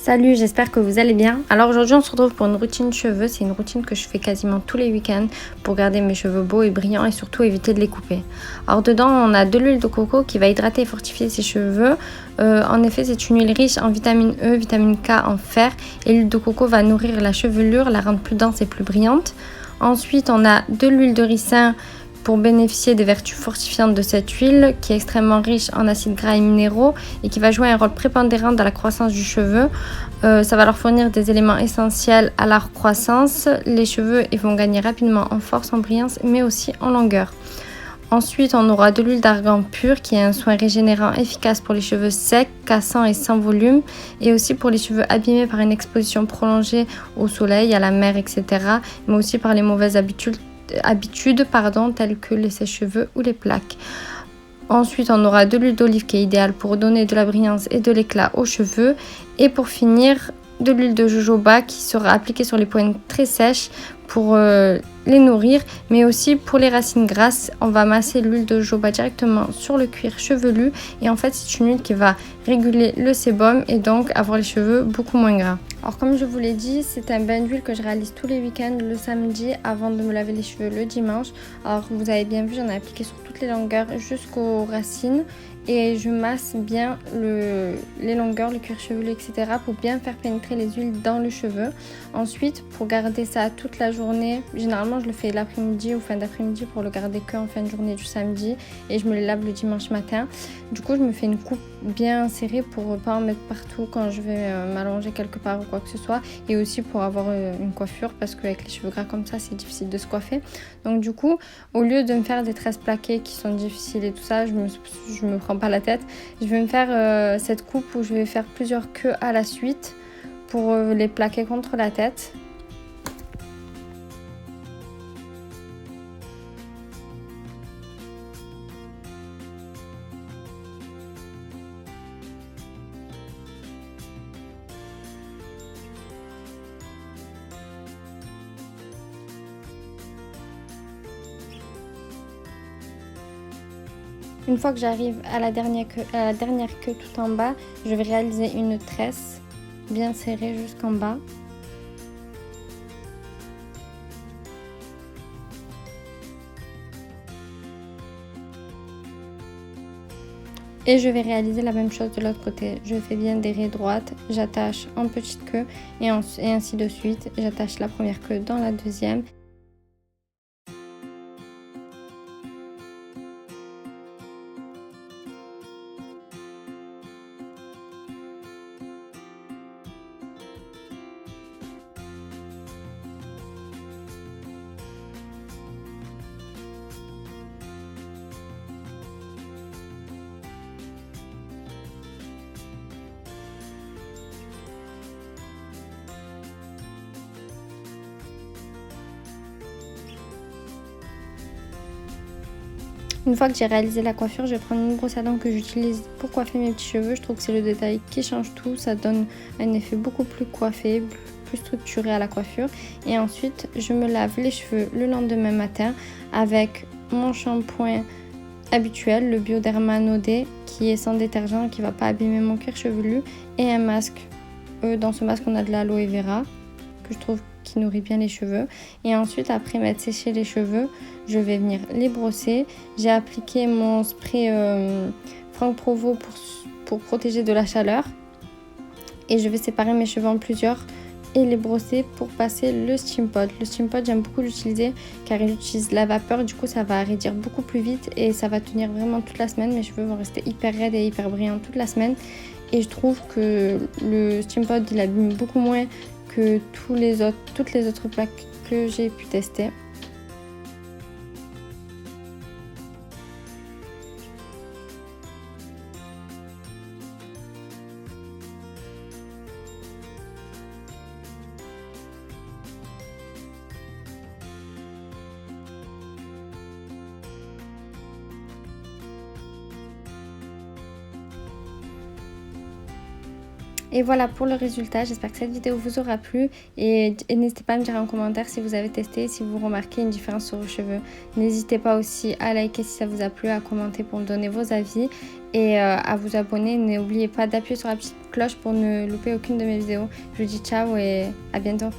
Salut, j'espère que vous allez bien. Alors aujourd'hui on se retrouve pour une routine cheveux. C'est une routine que je fais quasiment tous les week-ends pour garder mes cheveux beaux et brillants et surtout éviter de les couper. Alors dedans on a de l'huile de coco qui va hydrater et fortifier ses cheveux. En effet c'est une huile riche en vitamine E, vitamine K, en fer, et l'huile de coco va nourrir la chevelure, la rendre plus dense et plus brillante. Ensuite on a de l'huile de ricin pour bénéficier des vertus fortifiantes de cette huile qui est extrêmement riche en acides gras et minéraux et qui va jouer un rôle prépondérant dans la croissance du cheveu. Ça va leur fournir des éléments essentiels à leur croissance. Les cheveux ils vont gagner rapidement en force, en brillance, mais aussi en longueur. Ensuite, on aura de l'huile d'argan pure qui est un soin régénérant efficace pour les cheveux secs, cassants et sans volume, et aussi pour les cheveux abîmés par une exposition prolongée au soleil, à la mer, etc., mais aussi par les mauvaises habitudes telles que les sèche-cheveux ou les plaques. Ensuite, on aura de l'huile d'olive qui est idéale pour donner de la brillance et de l'éclat aux cheveux. Et pour finir, de l'huile de jojoba qui sera appliquée sur les pointes très sèches pour les nourrir, mais aussi pour les racines grasses. On va masser l'huile de jojoba directement sur le cuir chevelu et en fait c'est une huile qui va réguler le sébum et donc avoir les cheveux beaucoup moins gras. Alors comme je vous l'ai dit, c'est un bain d'huile que je réalise tous les week-ends le samedi avant de me laver les cheveux le dimanche. Alors vous avez bien vu, j'en ai appliqué sur toutes les longueurs jusqu'aux racines. Et je masse bien les longueurs, le cuir chevelu, etc. pour bien faire pénétrer les huiles dans le cheveu. Ensuite, pour garder ça toute la journée, généralement je le fais l'après-midi ou fin d'après-midi pour le garder qu'en fin de journée du samedi. Et je me le lave le dimanche matin. Du coup, je me fais une coupe bien serrée pour ne pas en mettre partout quand je vais m'allonger quelque part ou quoi que ce soit. Et aussi pour avoir une coiffure parce qu'avec les cheveux gras comme ça, c'est difficile de se coiffer. Donc du coup, au lieu de me faire des tresses plaquées qui sont difficiles et tout ça, je me prends pas la tête. Je vais me faire cette coupe où je vais faire plusieurs queues à la suite pour les plaquer contre la tête. Une fois que j'arrive à la dernière queue tout en bas, je vais réaliser une tresse bien serrée jusqu'en bas. Et je vais réaliser la même chose de l'autre côté. Je fais bien des raies droites, j'attache en petite queue et ainsi de suite. J'attache la première queue dans la deuxième. Une fois que j'ai réalisé la coiffure, je vais prendre une brosse à dents que j'utilise pour coiffer mes petits cheveux. Je trouve que c'est le détail qui change tout. Ça donne un effet beaucoup plus coiffé, plus structuré à la coiffure. Et ensuite, je me lave les cheveux le lendemain matin avec mon shampoing habituel, le Bioderma No Day, qui est sans détergent, qui ne va pas abîmer mon cuir chevelu, et un masque. Dans ce masque, on a de l'aloe vera, que je trouve qui nourrit bien les cheveux. Et ensuite, après m'être séché les cheveux, je vais venir les brosser. J'ai appliqué mon spray Franck Provo pour protéger de la chaleur. Et je vais séparer mes cheveux en plusieurs et les brosser pour passer le steam pod. Le steam pod, j'aime beaucoup l'utiliser car il utilise la vapeur. Du coup, ça va raidir beaucoup plus vite et ça va tenir vraiment toute la semaine. Mes cheveux vont rester hyper raides et hyper brillants toute la semaine. Et je trouve que le steam pod, il abîme beaucoup moins que toutes les autres plaques que j'ai pu tester. Et voilà pour le résultat, j'espère que cette vidéo vous aura plu et n'hésitez pas à me dire en commentaire si vous avez testé, si vous remarquez une différence sur vos cheveux. N'hésitez pas aussi à liker si ça vous a plu, à commenter pour me donner vos avis et à vous abonner. N'oubliez pas d'appuyer sur la petite cloche pour ne louper aucune de mes vidéos. Je vous dis ciao et à bientôt.